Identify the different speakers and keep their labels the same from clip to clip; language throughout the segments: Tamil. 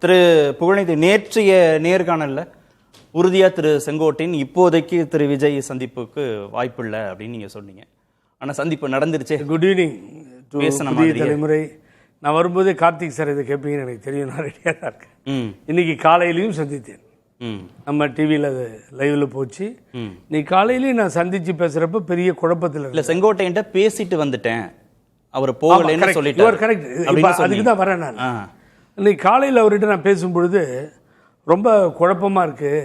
Speaker 1: திரு புகழேந்தி, நேற்றைய நேர்காணல்ல உறுதியா திரு செங்கோட்டையன் இப்போதைக்கு திரு விஜய் சந்திப்புக்கு வாய்ப்பில்லை அப்படின்னு நீங்க சொன்னீங்க. ஆனா சந்திப்பு நடந்துருச்சே.
Speaker 2: குட் ஈவினிங் டு புதிய தலைமுறை. நான் வரும்போதே கார்த்திக் சார் இதை கேட்பீங்கன்னு எனக்கு தெரியும். நான் ரெடியாக தான் இருக்கேன். இன்னைக்கு காலையிலையும் சந்தித்தேன். நம்ம டிவியில் அது லைவ்ல போச்சு. இன்னைக்கு காலையிலையும் நான் சந்திச்சு பேசுறப்ப பெரிய குழப்பத்தில்
Speaker 1: இல்லை, செங்கோட்டையன்ட்ட பேசிட்டு வந்துட்டேன், அவர் போகலன்னு சொல்லிட்டு.
Speaker 2: கரெக்ட், அதுக்கு தான் வரேன் நான். இன்னைக்கு காலையில் அவர்கிட்ட நான் பேசும்பொழுது ரொம்ப குழப்பமாக இருக்குது,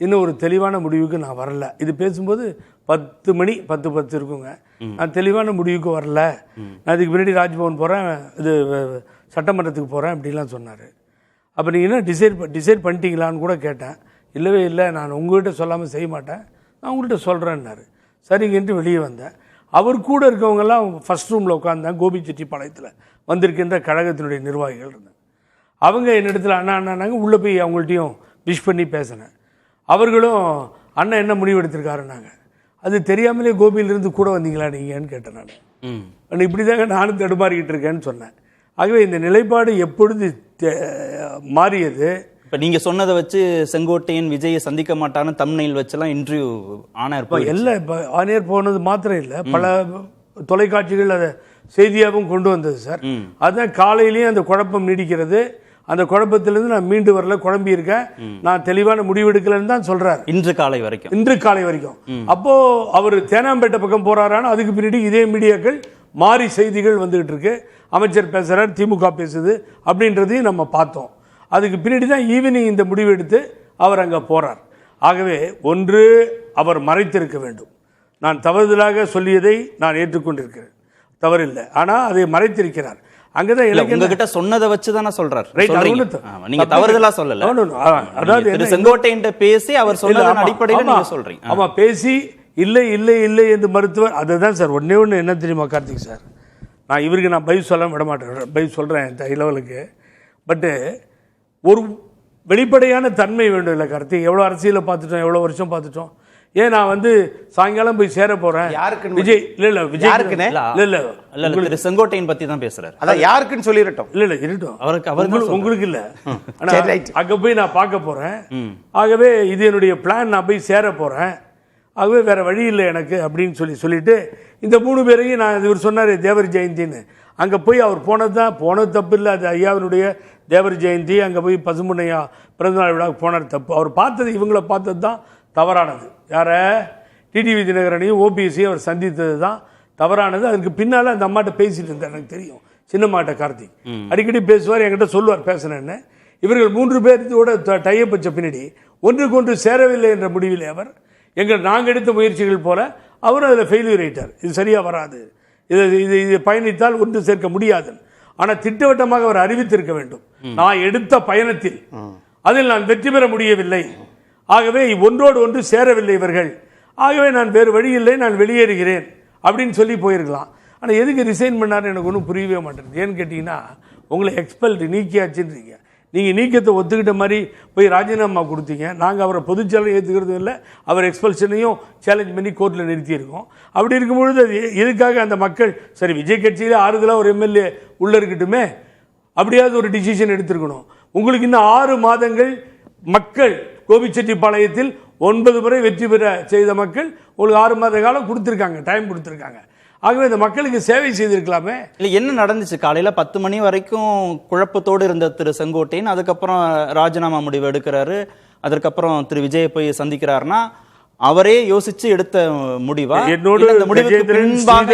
Speaker 2: இன்னும் ஒரு தெளிவான முடிவுக்கு நான் வரல. இது பேசும்போது 10 மணி 10:10 இருக்குங்க. நான் தெளிவான முடிவுக்கு வரல, நான் இதுக்கு முன்னாடி ராஜ்பவன் போகிறேன், இது சட்டமன்றத்துக்கு போகிறேன் அப்படிலாம் சொன்னார். அப்போ நீங்கள் என்ன டிசைட் பண்ணிட்டீங்களான்னு கூட கேட்டேன். இல்லவே இல்லை, நான் உங்கள்கிட்ட சொல்லாமல் செய்ய மாட்டேன், நான் உங்கள்கிட்ட சொல்கிறேன்னாரு. சரிங்கன்ட்டு வெளியே வந்தேன். அவர் கூட இருக்கவங்கெல்லாம் ஃபஸ்ட் ரூமில் உட்காந்தேன். கோபிச்செட்டிப்பாளையத்தில் வந்திருக்கின்ற கழகத்தினுடைய நிர்வாகிகள் இருந்தாங்க. அவங்க என்னிடத்தில் அண்ணா அண்ணாங்க உள்ளே போய் அவங்கள்ட்டையும் விஷ் பண்ணி பேசினேன். அவர்களும் அண்ணன் என்ன முடிவு எடுத்திருக்காருன்னாங்க. அது தெரியாமலே கோபியிலிருந்து கூட வந்தீங்களா நீங்கன்னு கேட்டேன். நான் இப்படி தாங்க நானும் தடுமாறிக்கிட்டு இருக்கேன்னு சொன்னேன். ஆகவே இந்த நிலைப்பாடு எப்பொழுது மாறியது?
Speaker 1: இப்போ நீங்கள் சொன்னதை வச்சு செங்கோட்டையன் விஜயை சந்திக்க மாட்டான்னு தம்ப்நெயில் வச்செல்லாம் இன்டர்வியூ ஆனர் போய்
Speaker 2: எல்லாம் இப்போ ஆனியர் போனது மாத்திரம் இல்லை, பல தொலைக்காட்சிகள் அதை செய்தியாகவும் கொண்டு வந்தது சார். அதுதான் காலையிலேயும் அந்த குழப்பம் நீடிக்கிறது. அந்த குழப்பத்திலிருந்து நான் மீண்டு வரல, குழம்பி இருக்கேன், நான் தெளிவான முடிவெடுக்கலன்னு தான் சொல்றாரு.
Speaker 1: இன்று காலை வரைக்கும்.
Speaker 2: அப்போ அவர் தேனாம்பேட்டை பக்கம் போறாரான்னு அதுக்கு பின்னாடி இதே மீடியாக்கள் மாறி செய்திகள் வந்துகிட்டு இருக்கு. அமைச்சர் பேசுறார், திமுக பேசுது அப்படின்றதையும் நம்ம பார்த்தோம். அதுக்கு பின்னாடி தான் ஈவினிங் இந்த முடிவு எடுத்து அவர் அங்கே போறார். ஆகவே ஒன்று, அவர் மறைத்திருக்க வேண்டும். நான் தவறுதலாக சொல்லியதை நான் ஏற்றுக்கொண்டிருக்கிறேன், தவறில்லை. ஆனால் அதை மறைத்திருக்கிறார். அங்கதான்
Speaker 1: உங்ககிட்ட சொன்னதை வச்சு தானே சொல்றாரு. நீங்க தவறுதலா சொல்லல. அதாவது திரு செங்கோட்டையன் பேசி அவர் சொன்னதன் அடிப்படையில் நீங்க சொல்றீங்க.
Speaker 2: ஆமா, பேசி இல்லை இல்லை இல்லை என்று மருத்துவர். அதுதான் சார். ஒன்னே ஒன்று என்ன தெரியுமா கார்த்திக் சார், நான் இவருக்கு நான் பதில் சொல்ல விட மாட்டேன், பதில் சொல்றேன் இந்த லெவலுக்கு. பட்டு ஒரு வெளிப்படையான தன்மை வேண்டும் இல்லை கார்த்திக்? எவ்வளோ அரசியலை பார்த்துட்டோம், எவ்வளோ வருஷம் பார்த்துட்டோம். ஏன் நான் சாயங்காலம் போய் சேர போறேன் விஜய்
Speaker 1: இல்ல செங்கோட்டையன் பத்தி தான் பேசுறாரு.
Speaker 3: அதான் யாருக்குன்னு சொல்லிரட்டும்.
Speaker 2: இல்ல இருக்கட்டும், உங்களுக்கு இல்ல, அங்க போய் நான் பார்க்க போறேன். ஆகவே இது என்னுடைய பிளான், நான் போய் சேர போறேன். ஆகவே வேற வழி இல்லை எனக்கு அப்படின்னு சொல்லிட்டு இந்த 3 பேரையும் நான், இவர் சொன்னார் தேவர் ஜெயந்தின்னு, அங்கே போய் அவர் போனது தப்பு இல்லை. அது ஐயாவினுடைய தேவர் ஜெயந்தி, அங்கே போய் பசும்பொன்னையா பிறந்தநாள் விழா போனது தப்பு. அவர் பார்த்தது, இவங்களை பார்த்தது தான் தவறானது. யார டிடிவி தினகரனையும் ஓபிஎஸ்ஸையும் அவர் சந்தித்தது தான் தவறானது. அதுக்கு பின்னால் அந்த அம்மாட்ட பேசிட்டு இருந்தார், எனக்கு தெரியும். சின்னம்மாட்ட கார்த்திக் அடிக்கடி பேசுவார், என்கிட்ட சொல்லுவார் பேசுனேன்னு. இவர்கள் 3 பேரோட டைப் வச்ச பின்னாடி ஒன்றுக்கு ஒன்று சேரவில்லை என்ற முடிவில் அவர் நாங்கள் எடுத்த முயற்சிகள் போல அவர் அதில் ஃபெயிலியர் ஆயிட்டார். இது சரியா வராது, இது பயணித்தால் ஒன்று சேர்க்க முடியாது. ஆனால் திட்டவட்டமாக அவர் அறிவித்திருக்க வேண்டும், நான் எடுத்த பயணத்தில் அதில் நான் வெற்றி பெற முடியவில்லை, ஆகவே ஒன்றோடு ஒன்று சேரவில்லை இவர்கள், ஆகவே நான் வேறு வழி இல்லை, நான் வெளியேறுகிறேன் அப்படின்னு சொல்லி போயிருக்கலாம். ஆனால் எதுக்கு ரிசைன் பண்ணார் எனக்கு ஒன்றும் புரியவே மாட்டேங்குது. ஏன்னு கேட்டிங்கன்னா, உங்களை எக்ஸ்பெல்ட் நீக்கியாச்சுன்றீங்க. நீங்கள் நீக்கத்தை ஒத்துக்கிட்ட மாதிரி போய் ராஜினாமா கொடுத்தீங்க. நாங்கள் அவரை பொதுச்செயலாளர் ஏற்றுக்கிறதும் இல்லை, அவர் எக்ஸ்பல்ஷனையும் சேலஞ்ச் பண்ணி கோர்ட்டில் நிறுத்தியிருக்கோம். அப்படி இருக்கும்பொழுது அது எதுக்காக அந்த மக்கள், சரி விஜய் கட்சியில் ஆறுதலாக ஒரு எம்எல்ஏ உள்ளே இருக்கட்டுமே, அப்படியாவது ஒரு டிசிஷன் எடுத்திருக்கணும். உங்களுக்கு இன்னும் 6 மாதங்கள் மக்கள் கோபிச்செட்டிப்பாளையத்தில் 9 முறை வெற்றி பெற செய்த மக்கள் உங்களுக்கு 6 மாத காலம் கொடுத்துருக்காங்க, டைம் கொடுத்துருக்காங்க. ஆகவே இந்த மக்களுக்கு சேவை செய்திருக்கலாமே.
Speaker 1: இல்லை, என்ன நடந்துச்சு? காலையில் 10 மணி வரைக்கும் குழப்பத்தோடு இருந்த திரு செங்கோட்டையன் அதுக்கப்புறம் ராஜினாமா முடிவு எடுக்கிறாரு. அதற்கப்புறம் திரு விஜயை போய் சந்திக்கிறாருன்னா அவரே யோசிச்சு எடுத்த முடிவா?
Speaker 2: என்னோட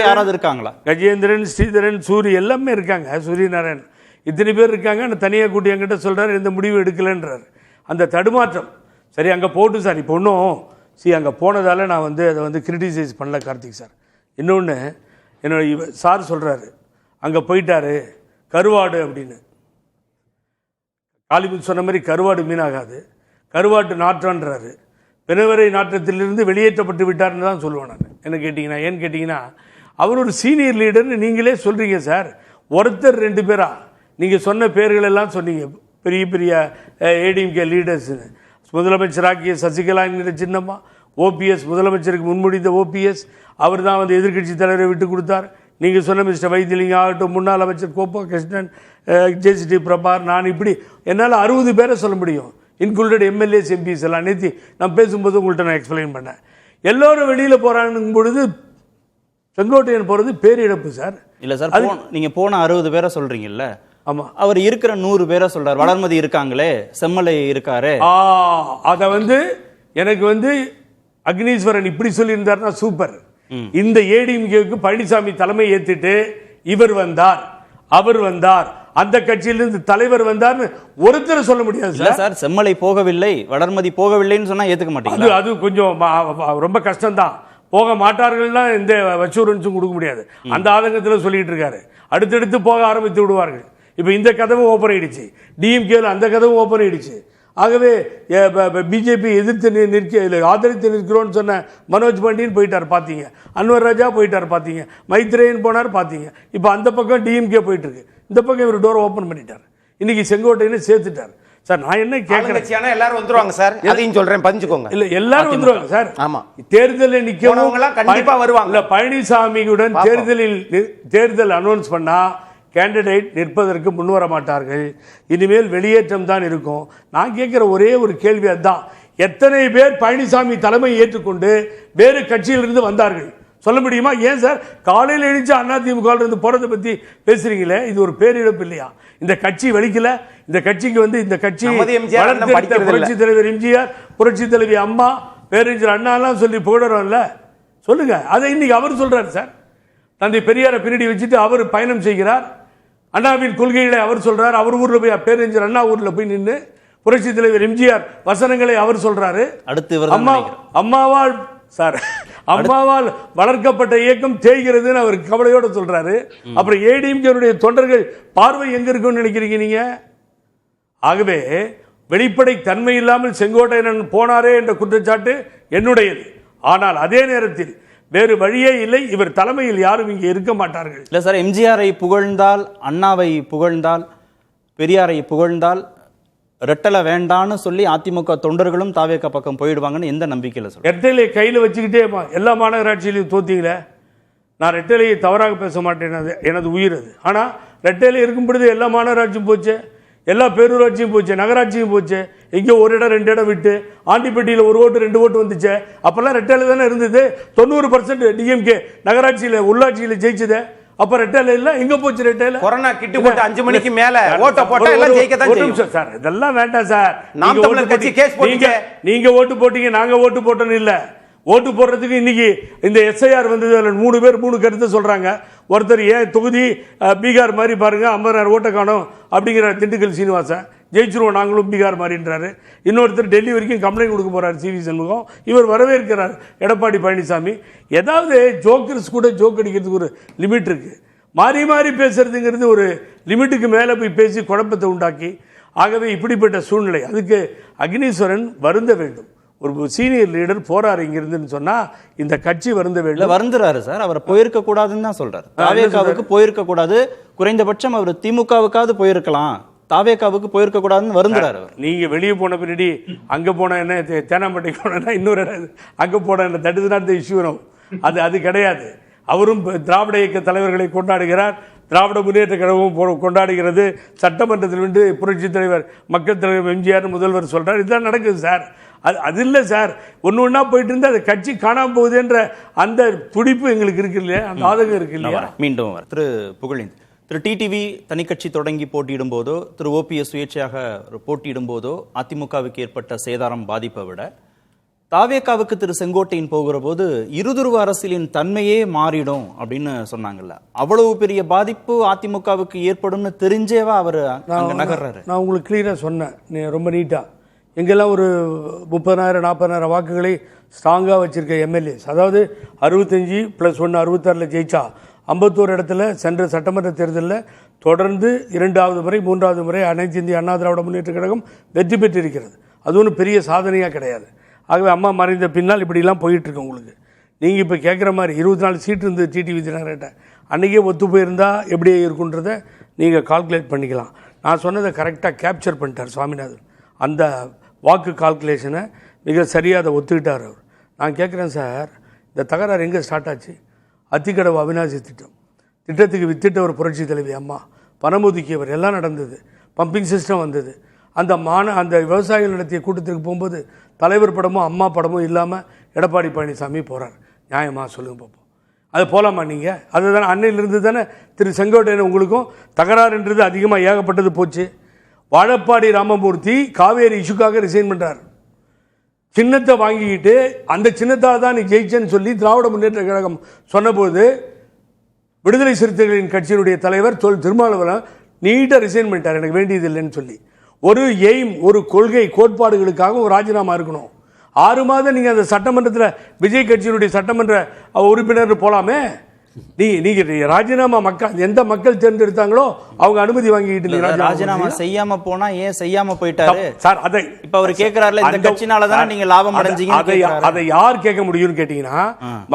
Speaker 1: யாராவது இருக்காங்களா?
Speaker 2: கஜேந்திரன், ஸ்ரீதரன், சூரி எல்லாமே இருக்காங்க, சூரியநாராயணன், இத்தனை பேர் இருக்காங்க. ஆனால் தனியாக கூட்டி என்கிட்ட சொல்றாரு எந்த முடிவு எடுக்கலன்றார். அந்த தடுமாற்றம் சரி, அங்கே போட்டு சார். இப்போ ஒன்றும் அங்கே போனதால நான் அதை கிரிட்டிசைஸ் பண்ணல கார்த்திக் சார். இன்னொன்று, என்னோட சார் சொல்கிறாரு அங்கே போயிட்டாரு கருவாடு அப்படின்னு. காளிமுத்து சொன்ன மாதிரி கருவாடு மீனாகாது, கருவாட்டு நாற்றன்றாரு. பிணவரை நாற்றத்திலிருந்து வெளியேற்றப்பட்டு விட்டார்னு தான் சொல்லுவேன் நான். என்ன கேட்டிங்கன்னா, ஏன்னு கேட்டிங்கன்னா, அவர் ஒரு சீனியர் லீடர்னு நீங்களே சொல்கிறீங்க சார். ஒருத்தர் 2 பேரா நீங்கள் சொன்ன பேர்கள் எல்லாம் சொன்னீங்க, பெரிய பெரிய ஏடிஎம்கே லீடர்ஸ்னு. முதலமைச்சராக்கிய சசிகலா என்கிற சின்னம்மா, ஓபிஎஸ் முதலமைச்சருக்கு முன்மொழிந்த ஓபிஎஸ், அவர் தான் எதிர்கட்சி தலைவரை விட்டு கொடுத்தார். நீங்கள் சொன்ன மிஸ்டர் வைத்திலிங்கம் ஆகட்டும், முன்னாள் அமைச்சர் கோப்பா கிருஷ்ணன், ஜேசிடி பிரபார், நான் இப்படி என்னால் 60 பேரை சொல்ல முடியும், இன்க்ளூடட் எம்எல்ஏஸ் எம்பிஸ் எல்லாம். நேற்று நான் பேசும்போது உங்கள்கிட்ட நான் எக்ஸ்பிளைன் பண்ணேன். எல்லோரும் வெளியில் போகிறாங்கும் பொழுது செங்கோட்டையன் போகிறது பேரிழப்பு சார்.
Speaker 1: இல்லை சார், நீங்கள் போன 60 பேரை சொல்கிறீங்கல்ல,
Speaker 2: ஆமாம்,
Speaker 1: அவர் இருக்கிற 100 பேரை சொல்றார். வளர்மதி இருக்காங்களே, செம்மலை இருக்காரு.
Speaker 2: அதை எனக்கு அக்னீஸ்வரன் இப்படி சொல்லியிருந்தாருன்னா சூப்பர். இந்த ஏடிஎம்கேவுக்கு பழனிசாமி தலைமை ஏத்துட்டு இவர் வந்தார், அவர் வந்தார், அந்த கட்சியிலிருந்து தலைவர் வந்தார்னு ஒருத்தர் சொல்ல முடியாது
Speaker 1: சார். செம்மலை போகவில்லை, வளர்மதி போகவில்லைன்னு சொன்னா ஏத்துக்க மாட்டீங்க.
Speaker 2: அது கொஞ்சம் ரொம்ப கஷ்டம்தான். போக மாட்டார்கள்னா இந்த அஷூரன்ஸும் கொடுக்க முடியாது. அந்த ஆதங்கத்தில் சொல்லிட்டு இருக்காரு. அடுத்தடுத்து போக ஆரம்பித்து விடுவார்கள். இப்போ இந்த கதவும் ஓப்பன் ஆயிடுச்சு, டிஎம்கேல அந்த கதவும் ஓப்பன் ஆயிடுச்சு. ஆகவே பிஜேபி எதிர்த்து ஆதரித்து நிற்கிறோன்னு சொன்ன மனோஜ் பாண்டியன் போயிட்டார் பார்த்தீங்க, அன்வர் ராஜா போயிட்டார் பார்த்தீங்க, மைத்ரேயன் போனார் பார்த்தீங்க. இப்போ அந்த பக்கம் டிஎம்கே போயிட்டு இருக்கு, இந்த பக்கம் இவர் டோர் ஓப்பன் பண்ணிட்டார். இன்னைக்கு செங்கோட்டையனை சேர்த்துட்டார் சார். நான் என்ன கேட்கிறேன்,
Speaker 3: எல்லாரும் வந்துருவாங்க சார், அதையும் சொல்றேன், பஞ்சுக்கோங்க.
Speaker 2: இல்ல எல்லாரும் வந்துருவாங்க சார்.
Speaker 3: ஆமா,
Speaker 2: தேர்தலில் நிக்கிறவங்க
Speaker 3: கண்டிப்பா வருவாங்க.
Speaker 2: இல்ல, பழனிசாமியுடன் தேர்தல் அனௌன்ஸ் பண்ணா கேண்டிடேட் நிற்பதற்கு முன்வர மாட்டார்கள். இனிமேல் வெளியேற்றம் தான் இருக்கும். நான் கேட்கிற ஒரே ஒரு கேள்வி அதுதான், எத்தனை பேர் பழனிசாமி தலைமை ஏற்றுக்கொண்டு வேறு கட்சியிலிருந்து வந்தார்கள் சொல்ல முடியுமா? ஏன் சார் காலையில் எழுந்து அதிமுக இருந்து போறதை பத்தி பேசுறீங்களே, இது ஒரு பேரிழப்பு இல்லையா? இந்த கட்சி வலிக்கல, இந்த கட்சிக்கு இந்த கட்சி புரட்சி தலைவர் எம்ஜிஆர், புரட்சி தலைவி அம்மா, பேரறிஞர் அண்ணாலாம் சொல்லி புகழறோம்ல, சொல்லுங்க. அதை இன்னைக்கு அவர் சொல்றாரு சார். தந்தை பெரியாரை பின்னாடி வச்சுட்டு அவர் பயணம் செய்கிறார். அண்ணாவின் கொள்கைகளை அவர் சொல்றார். அவர் ஊர்ல போய், பேரறிஞர் அண்ணா ஊர்ல போய் நின்று புரட்சி தலைவர் எம்ஜிஆர் வசனங்களை அவர் சொல்றாரு.
Speaker 1: அடுத்து
Speaker 2: அம்மாவால் சார், அம்மாவால் வளர்க்கப்பட்ட இயக்கம் தேய்கிறதுன்னு அவர் கவலையோட சொல்றாரு. அப்புறம் ஏடிஎம்கே தொண்டர்கள் பார்வை எங்க இருக்குன்னு நினைக்கிறீங்க நீங்க? ஆகவே வெளிப்படை தன்மை இல்லாமல் செங்கோட்டையன் போனாரே என்ற குற்றச்சாட்டு என்னுடையது. ஆனால் அதே நேரத்தில் வேறு வழியே இல்லை, இவர் தலைமையில் யாரும் இங்கே இருக்க மாட்டார்கள்.
Speaker 1: இல்லை சார், எம்ஜிஆரை புகழ்ந்தால், அண்ணாவை புகழ்ந்தால், பெரியாரை புகழ்ந்தால் ரெட்டலை வேண்டான்னு சொல்லி அதிமுக தொண்டர்களும் தாவேக பக்கம் போயிடுவாங்கன்னு எந்த நம்பிக்கையில் சார்?
Speaker 2: ரெட்டலையை கையில் வச்சுக்கிட்டே எல்லா மாநகராட்சியிலையும் தோத்தீங்களே. நான் ரெட்டலையை தவறாக பேச மாட்டேன், எனது உயிர் அது. ஆனால் ரெட்டலை இருக்கும் பொழுது எல்லா மாநகராட்சியும் போச்சு, எல்லா பேரூராட்சியும் போச்சு, நகராட்சியும் போச்சு. எங்கேயோ ஒரு இடம் 2 இடம் விட்டு ஆண்டிப்பட்டியில் 1 ஓட்டு 2 ஓட்டு வந்துச்சு. அப்பெல்லாம் ரெட்டலை தானே இருந்தது. 90% டிஎம்கே நகராட்சியில் உள்ளாட்சியில் ஜெயிச்சது. அப்ப ரெட்டலை இல்ல, எங்க போச்சு ரெட்டலை?
Speaker 3: கொரோனா கிட்டு போட்டு 5 மணிக்கு மேல ஓட்ட போட்டா எல்லாம் ஜெயிக்க தான் செய்யும்
Speaker 2: சார். இதெல்லாம் வேண்டாம் சார்.
Speaker 3: நாம் தமிழர் கட்சி கேஸ் போட்டீங்க,
Speaker 2: நீங்க ஓட்டு போட்டீங்க, நாங்க ஓட்டு போட்டோன்னு இல்ல. ஓட்டு போடுறதுக்கு இன்னைக்கு இந்த எஸ்ஐஆர் வந்தது. 3 பேர் 3 கருத்து சொல்றாங்க. ஒருத்தர் ஏன் தொகுதி பீகார் மாதிரி பாருங்க, 50,000 ஓட்டை காணும் அப்படிங்கிற திண்டுக்கல் சீனிவாசன், ஜெயிச்சிருவோம் நாங்களும் பீகார் மாதிரின்றாரு. இன்னொருத்தர் டெல்லி வரைக்கும் கம்ப்ளைண்ட் கொடுக்க போறாரு சிவி சண்முகம். இவர் வரவேற்கிறார் எடப்பாடி பழனிசாமி. ஏதாவது ஜோக்கர்ஸ் கூட ஜோக் அடிக்கிறதுக்கு ஒரு லிமிட் இருக்கு. மாறி மாறி பேசுறதுங்கிறது ஒரு லிமிட்டுக்கு மேலே போய் பேசி குழப்பத்தை உண்டாக்கி, ஆகவே இப்படிப்பட்ட சூழ்நிலை. அதுக்கு அக்னீஸ்வரன் வருந்த வேண்டும். ஒரு சீனியர் லீடர் போறாரு இங்கிருந்து சொன்னா இந்த கட்சி வருந்த வேண்டும்.
Speaker 1: வருந்துறாரு சார். அவர் போயிருக்க கூடாதுன்னு தான் சொல்றாரு. தாவேகாவுக்கு போயிருக்க கூடாது, குறைந்தபட்சம் அவர் திமுகவுக்காவது போயிருக்கலாம், தாவேகாவுக்கு போயிருக்க கூடாதுன்னு வருந்துறாரு.
Speaker 2: நீங்க வெளியே போன பின்னாடி அங்க போன என்ன, தேனாம்பேட்டைக்கு போனா இன்னொரு அங்க போன என்ன, that is not the issue. அது கிடையாது. அவரும் திராவிட இயக்க தலைவர்களை கொண்டாடுகிறார், திராவிட முன்னேற்ற கழகமும் கொண்டாடுகிறது. சட்டமன்றத்தில் வந்து புரட்சி தலைவர், மக்கள் தலைவர் எம்ஜிஆர் முதல்வர் சொல்றார். இதுதான் நடக்குது சார். அது இல்லை சார். ஒன்று ஒன்றா போயிட்டு இருந்து அது கட்சி காணாமல் போகுதுன்ற அந்த துடிப்பு எங்களுக்கு இருக்கு இல்லையா, அந்த ஆதங்கம் இருக்கு இல்லையா?
Speaker 1: மீண்டும் திரு புகழேந்தி, திரு டிடிவி தனிக்கட்சி தொடங்கி போட்டியிடும் போதோ, திரு ஓபிஎஸ் சுயேட்சையாக போட்டியிடும் போதோ அதிமுகவுக்கு ஏற்பட்ட சேதாரம் பாதிப்பை விட தாவேகாவுக்கு திரு செங்கோட்டையன் போகிற போது இருதுருவ அரசியலின் தன்மையே மாறிடும் அப்படின்னு சொன்னாங்கல்ல. அவ்வளவு பெரிய பாதிப்பு அதிமுகவுக்கு ஏற்படும்னு தெரிஞ்சேவா அவர் நகர்றாரு?
Speaker 2: நான் உங்களுக்கு கிளியரா சொன்னேன், ரொம்ப நீட்டா. எங்கெல்லாம் ஒரு 30,000 40,000 வாக்குகளை ஸ்ட்ராங்காக வச்சிருக்க எம்எல்ஏஸ், அதாவது 65 + 1 66 ஜெயிச்சா 51 இடத்துல சென்ற சட்டமன்ற தேர்தலில் தொடர்ந்து 2வது முறை 3வது முறை அனைத்து இந்திய அண்ணா திராவிட முன்னேற்ற கழகம் வெற்றி பெற்றிருக்கிறது. அது ஒன்றும் பெரிய சாதனையாக கிடையாது. ஆகவே அம்மா மறைந்த பின்னால் இப்படிலாம் போயிட்டுருக்கு உங்களுக்கு. நீங்கள் இப்போ கேட்குற மாதிரி 24 சீட்டு இருந்து டிடிவி தினகரன் அன்றைக்கே ஒத்து போயிருந்தால் எப்படியே இருக்குன்றதை நீங்கள் கால்குலேட் பண்ணிக்கலாம். நான் சொன்னதை கரெக்டாக கேப்சர் பண்ணிட்டார் சுவாமிநாதன். அந்த வாக்கு கால்குலேஷனை மிக சரியாக அதை ஒத்துக்கிட்டார் அவர். நான் கேட்குறேன் சார், இந்த தகராறு எங்கே ஸ்டார்ட் ஆச்சு? அத்திக்கடவு அவிநாசி திட்டம். திட்டத்துக்கு வித்திட்ட ஒரு புரட்சி தலைவி அம்மா, பணம் ஒதுக்கியவர், எல்லாம் நடந்தது. பம்பிங் சிஸ்டம் வந்தது. அந்த விவசாயிகள் நடத்திய கூட்டத்திற்கு போகும்போது தலைவர் படமும் அம்மா படமும் இல்லாமல் எடப்பாடி பழனிசாமி போகிறார். நியாயமா சொல்லுங்க பார்ப்போம். அது போகலாமா நீங்கள்? அதுதானே அன்னையிலிருந்து தானே திரு செங்கோட்டையன் உங்களுக்கும் தகராறுன்றது அதிகமாக ஏகப்பட்டது போச்சு. வாழப்பாடி ராமமூர்த்தி காவேரி இஷ்யூக்காக ரிசைன் பண்ணுறார். சின்னத்தை வாங்கிக்கிட்டு அந்த சின்னத்தால் தான் நீ ஜெயிச்சேன்னு சொல்லி திராவிட முன்னேற்ற கழகம் சொன்னபோது விடுதலை சிறுத்தைகளின் கட்சியினுடைய தலைவர் திருமாவளவன் நீட்டாக ரிசைன் பண்ணிட்டார், எனக்கு வேண்டியது இல்லைன்னு சொல்லி. ஒரு எய்ம், ஒரு கொள்கை கோட்பாடுகளுக்காக ஒரு ராஜினாமா இருக்கணும். 6 மாதம் நீங்கள் அந்த சட்டமன்றத்தில் விஜய் கட்சியினுடைய சட்டமன்ற உறுப்பினர் போகலாமே. நீங்க ராஜினாமா எந்த மக்கள் தேர்ந்தெடுத்தாங்களோ அவங்க அனுமதி வாங்கிட்டு
Speaker 1: ராஜினாமா செய்யாம போனா ஏன் செய்யாம போயிட்டாரு
Speaker 2: சார்? அதை
Speaker 1: இப்ப அவர் கேக்குறாருல, இந்த கட்சினால தானே நீங்க லாபம் அடைஞ்சீங்க.
Speaker 2: அதை யார் கேட்க முடியும்னு கேட்டீங்கன்னா,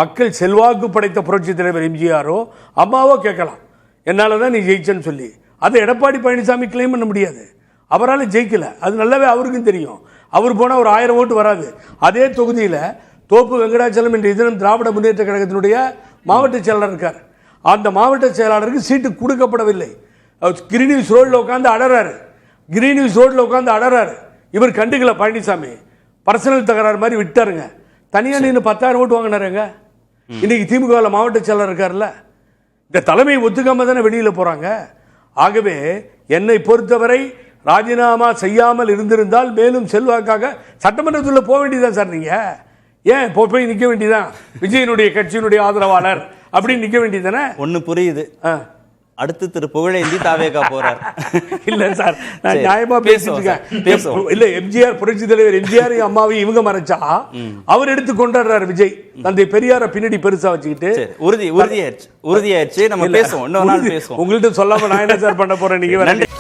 Speaker 2: மக்கள் செல்வாக்கு படைத்த புரட்சி தலைவர் எம்ஜிஆரோ அம்மாவோ கேட்கலாம், என்னாலதான் நீ ஜெயிச்சேன்னு சொல்லி. அதை எடப்பாடி பழனிசாமி கிளைம் பண்ண முடியாது. அவரால் ஜெயிக்கல, அது நல்லாவே அவருக்கும் தெரியும். அவர் போனா ஒரு 1000 ஓட்டு வராது. அதே தொகுதியில் தோப்பு வெங்கடாச்சலம் என்ற இதனம் திராவிட முன்னேற்ற கழகத்தினுடைய மாவட்ட செயலாளர் இருக்கார். அந்த மாவட்ட செயலாளருக்கு சீட்டு கொடுக்கப்படவில்லை. கிரீன்ஹவுஸ் ரோடில் உட்காந்து அடறாரு. இவர் கண்டுக்கல பழனிசாமி, பர்சனல் தகராறு மாதிரி விட்டாருங்க. தனியா நின்று 10,000 ஓட்டு வாங்கினாருங்க. இன்னைக்கு திமுக மாவட்ட செயலாளர் இருக்காருல்ல, இந்த தலைமையை ஒத்துக்காம தானே வெளியில போறாங்க. ஆகவே என்னை பொறுத்தவரை ராஜினாமா செய்யாமல் இருந்திருந்தால் மேலும் செல்வாக்காக சட்டமன்றத்தில் போக வேண்டியதான் சார். நீங்க ஏன் போய் நிக்க வேண்டியதான்? விஜயனுடைய கட்சியினுடைய ஆதரவாளர் அப்படின்னு நிக்க வேண்டியதானே.
Speaker 1: ஒண்ணு புரியுது, அடுத்து திரு புகழேந்தி தாவேகா போறார்.
Speaker 2: இல்ல சார், நான் நியாயமா பேசிட்டு இருக்கேன். இல்ல, எம்ஜிஆர் புரட்சி தலைவர் எம்ஜிஆர் அம்மாவையும் இவங்க மறைச்சா அவர் எடுத்து கொண்டாடுறாரு விஜய். தந்தை பெரியார பின்னாடி பெருசா வச்சுக்கிட்டு
Speaker 1: உறுதியாயிருச்சு. நம்ம பேசுவோம், இன்னொரு நாள் பேசுவோம்.
Speaker 2: உங்கள்கிட்ட சொல்லாம நான் என்ன சார் பண்ண போறேன்? நீங்க